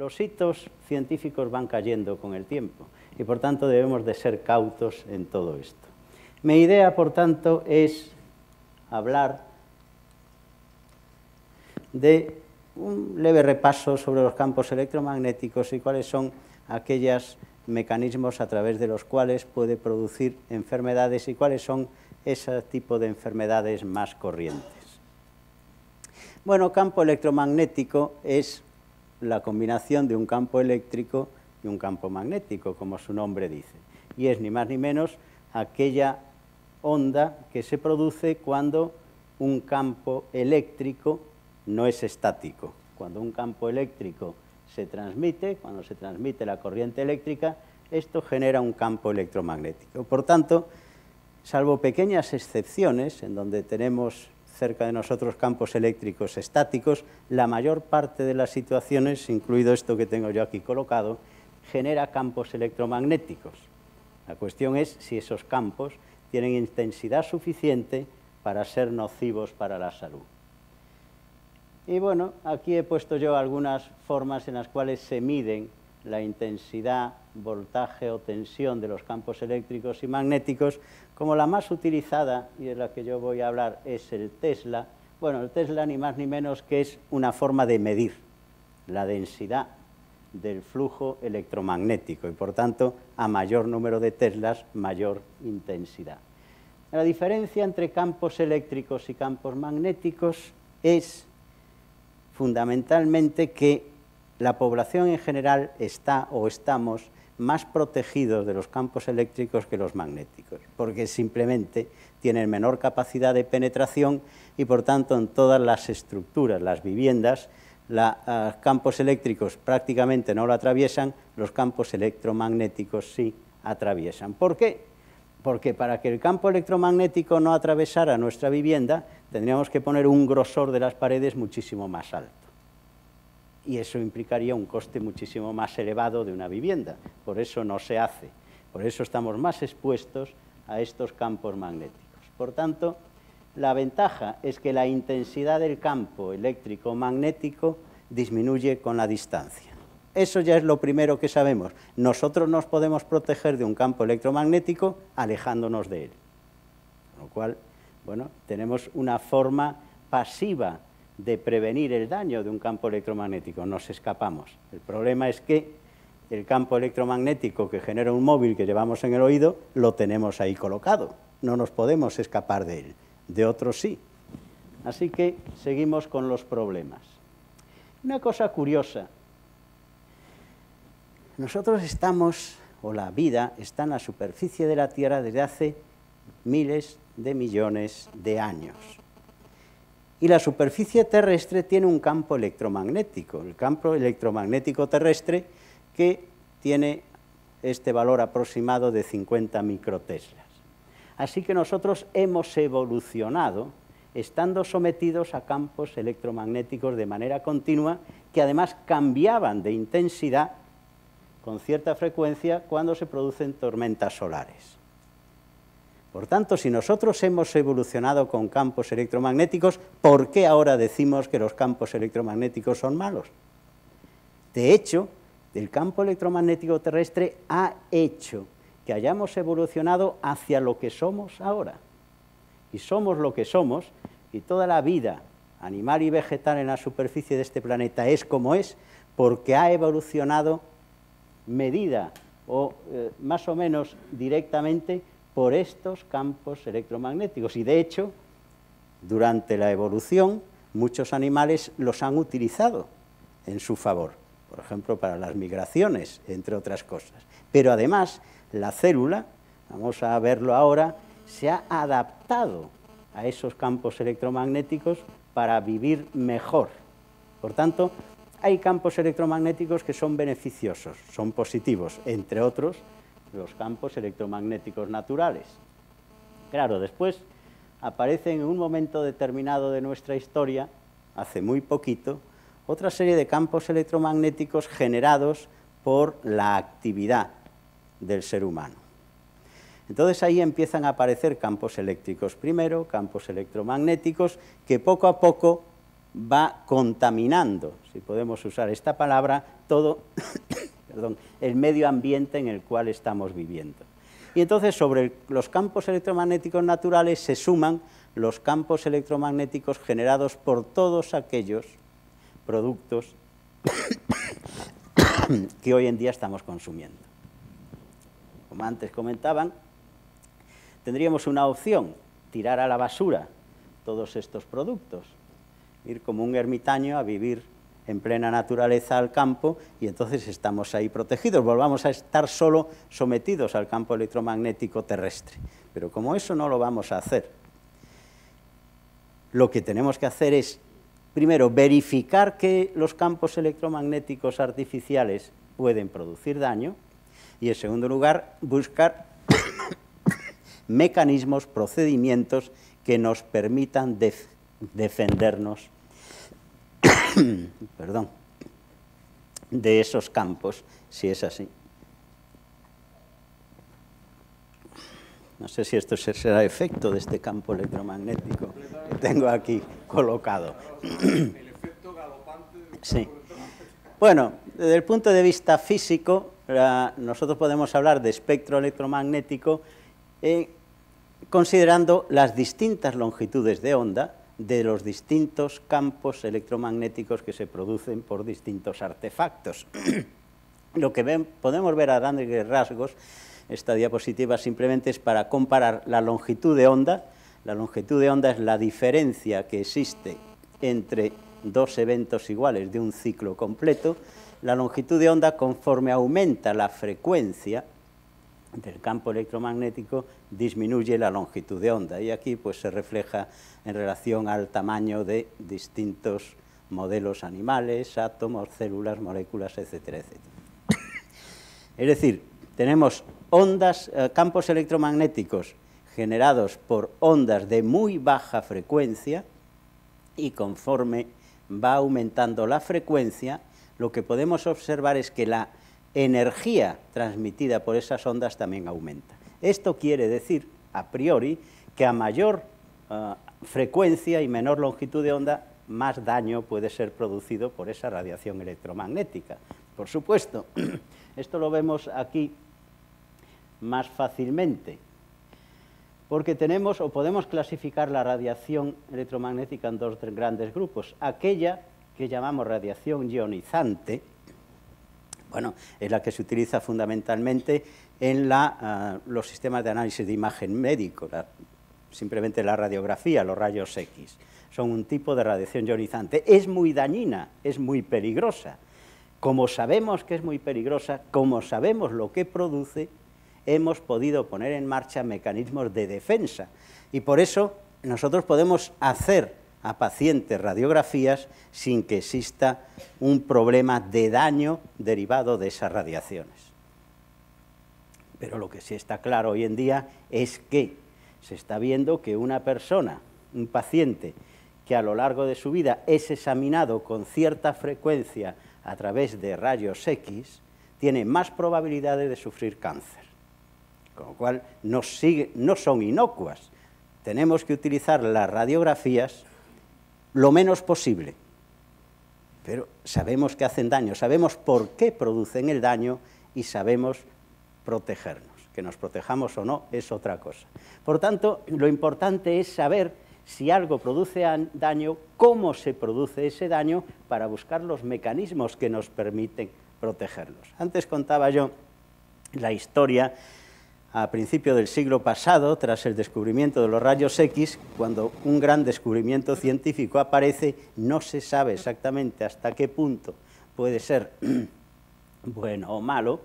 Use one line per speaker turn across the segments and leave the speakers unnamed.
los hitos científicos van cayendo con el tiempo y, por tanto, debemos de ser cautos en todo esto. Mi idea, por tanto, es hablar de un leve repaso sobre los campos electromagnéticos y cuáles son aquellos mecanismos a través de los cuales puede producir enfermedades y cuáles son ese tipo de enfermedades más corrientes. Bueno, campo electromagnético es la combinación de un campo eléctrico y un campo magnético, como su nombre dice, y es ni más ni menos aquella onda que se produce cuando un campo eléctrico no es estático. Cuando un campo eléctrico se transmite, cuando se transmite la corriente eléctrica, esto genera un campo electromagnético. Por tanto, salvo pequeñas excepciones en donde tenemos cerca de nosotros campos eléctricos estáticos, la mayor parte de las situaciones, incluido esto que tengo yo aquí colocado, genera campos electromagnéticos. La cuestión es si esos campos tienen intensidad suficiente para ser nocivos para la salud. Y bueno, aquí he puesto yo algunas formas en las cuales se miden la intensidad, voltaje o tensión de los campos eléctricos y magnéticos, como la más utilizada, y de la que yo voy a hablar, es el Tesla. Bueno, el Tesla ni más ni menos que es una forma de medir la densidad del flujo electromagnético y, por tanto, a mayor número de Teslas, mayor intensidad. La diferencia entre campos eléctricos y campos magnéticos es fundamentalmente que la población en general está o estamos más protegidos de los campos eléctricos que los magnéticos, porque simplemente tienen menor capacidad de penetración y, por tanto, en todas las estructuras, las viviendas, los campos eléctricos prácticamente no lo atraviesan, los campos electromagnéticos sí atraviesan. ¿Por qué? Porque para que el campo electromagnético no atravesara nuestra vivienda, tendríamos que poner un grosor de las paredes muchísimo más alto. Y eso implicaría un coste muchísimo más elevado de una vivienda. Por eso no se hace. Por eso estamos más expuestos a estos campos magnéticos. Por tanto, la ventaja es que la intensidad del campo eléctrico-magnético disminuye con la distancia. Eso ya es lo primero que sabemos. Nosotros nos podemos proteger de un campo electromagnético alejándonos de él. Con lo cual, bueno, tenemos una forma pasiva de prevenir el daño de un campo electromagnético, nos escapamos. El problema es que el campo electromagnético que genera un móvil que llevamos en el oído, lo tenemos ahí colocado, no nos podemos escapar de él, de otros sí. Así que seguimos con los problemas. Una cosa curiosa, nosotros estamos, o la vida está en la superficie de la Tierra desde hace miles de millones de años. Y la superficie terrestre tiene un campo electromagnético, el campo electromagnético terrestre, que tiene este valor aproximado de 50 microteslas. Así que nosotros hemos evolucionado estando sometidos a campos electromagnéticos de manera continua, que además cambiaban de intensidad con cierta frecuencia cuando se producen tormentas solares. Por tanto, si nosotros hemos evolucionado con campos electromagnéticos, ¿por qué ahora decimos que los campos electromagnéticos son malos? De hecho, el campo electromagnético terrestre ha hecho que hayamos evolucionado hacia lo que somos ahora. Y somos lo que somos, y toda la vida animal y vegetal en la superficie de este planeta es como es, porque ha evolucionado medida o más o menos directamente por estos campos electromagnéticos. Y de hecho, durante la evolución, muchos animales los han utilizado en su favor, por ejemplo, para las migraciones, entre otras cosas. Pero además, la célula, vamos a verlo ahora, se ha adaptado a esos campos electromagnéticos para vivir mejor. Por tanto, hay campos electromagnéticos que son beneficiosos, son positivos, entre otros, los campos electromagnéticos naturales. Claro, después aparecen en un momento determinado de nuestra historia, hace muy poquito, otra serie de campos electromagnéticos generados por la actividad del ser humano. Entonces ahí empiezan a aparecer campos eléctricos primero, campos electromagnéticos, que poco a poco va contaminando, si podemos usar esta palabra, todo perdón, el medio ambiente en el cual estamos viviendo. Y entonces sobre los campos electromagnéticos naturales se suman los campos electromagnéticos generados por todos aquellos productos que hoy en día estamos consumiendo. Como antes comentaban, tendríamos una opción, tirar a la basura todos estos productos, ir como un ermitaño a vivir en plena naturaleza al campo y entonces estamos ahí protegidos, volvamos a estar solo sometidos al campo electromagnético terrestre. Pero como eso no lo vamos a hacer, lo que tenemos que hacer es, primero, verificar que los campos electromagnéticos artificiales pueden producir daño y, en segundo lugar, buscar mecanismos, procedimientos que nos permitan defendernos perdón, de esos campos, si es así. No sé si esto será efecto de este campo electromagnético que tengo aquí colocado.
El efecto galopante.
Sí. Bueno, desde el punto de vista físico, nosotros podemos hablar de espectro electromagnético considerando las distintas longitudes de onda de los distintos campos electromagnéticos que se producen por distintos artefactos. Lo que podemos ver a grandes rasgos, esta diapositiva simplemente es para comparar la longitud de onda. La longitud de onda es la diferencia que existe entre dos eventos iguales de un ciclo completo. La longitud de onda, conforme aumenta la frecuencia del campo electromagnético, disminuye la longitud de onda, y aquí pues se refleja en relación al tamaño de distintos modelos animales, átomos, células, moléculas, etcétera, etcétera. Es decir, tenemos ondas, campos electromagnéticos generados por ondas de muy baja frecuencia, y conforme va aumentando la frecuencia, lo que podemos observar es que la energía transmitida por esas ondas también aumenta. Esto quiere decir, a priori, que a mayor frecuencia y menor longitud de onda, más daño puede ser producido por esa radiación electromagnética. Por supuesto, esto lo vemos aquí más fácilmente, porque tenemos o podemos clasificar la radiación electromagnética en dos grandes grupos. Aquella que llamamos radiación ionizante, bueno, es la que se utiliza fundamentalmente en los sistemas de análisis de imagen médico, simplemente la radiografía, los rayos X. Son un tipo de radiación ionizante. Es muy dañina, es muy peligrosa. Como sabemos que es muy peligrosa, como sabemos lo que produce, hemos podido poner en marcha mecanismos de defensa. Y por eso nosotros podemos hacer a pacientes radiografías sin que exista un problema de daño derivado de esas radiaciones. Pero lo que sí está claro hoy en día es que se está viendo que una persona, un paciente, que a lo largo de su vida es examinado con cierta frecuencia a través de rayos X, tiene más probabilidades de sufrir cáncer. Con lo cual no son inocuas. Tenemos que utilizar las radiografías lo menos posible, pero sabemos que hacen daño, sabemos por qué producen el daño y sabemos protegernos. Que nos protejamos o no es otra cosa. Por tanto, lo importante es saber si algo produce daño, cómo se produce ese daño, para buscar los mecanismos que nos permiten protegerlos. Antes contaba yo la historia a principios del siglo pasado, tras el descubrimiento de los rayos X, cuando un gran descubrimiento científico aparece, no se sabe exactamente hasta qué punto puede ser bueno o malo,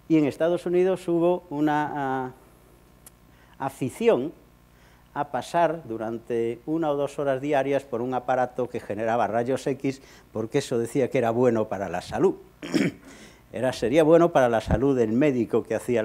y en Estados Unidos hubo una afición a pasar durante 1 o 2 horas diarias por un aparato que generaba rayos X, porque eso decía que era bueno para la salud. Sería bueno para la salud del médico que hacía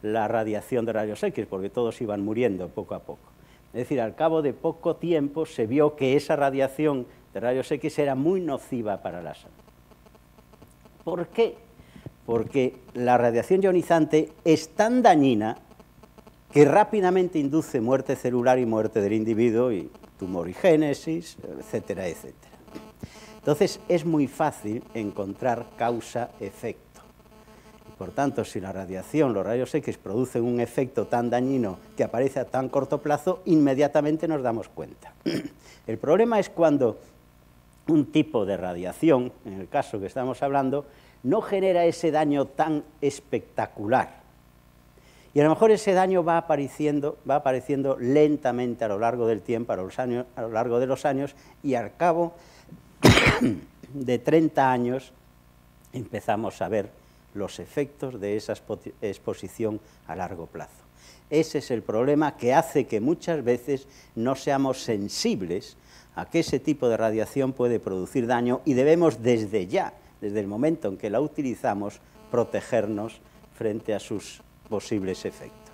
la radiación de rayos X, porque todos iban muriendo poco a poco. Es decir, al cabo de poco tiempo se vio que esa radiación de rayos X era muy nociva para la salud. ¿Por qué? Porque la radiación ionizante es tan dañina que rápidamente induce muerte celular y muerte del individuo, y tumorigénesis, etcétera, etcétera. Entonces, es muy fácil encontrar causa-efecto. Por tanto, si la radiación, los rayos X, producen un efecto tan dañino que aparece a tan corto plazo, inmediatamente nos damos cuenta. El problema es cuando un tipo de radiación, en el caso que estamos hablando, no genera ese daño tan espectacular. Y a lo mejor ese daño va apareciendo lentamente a lo largo del tiempo, a lo largo de los años, y al cabo de 30 años empezamos a ver los efectos de esa exposición a largo plazo. Ese es el problema que hace que muchas veces no seamos sensibles a que ese tipo de radiación puede producir daño y debemos desde ya, desde el momento en que la utilizamos, protegernos frente a sus posibles efectos.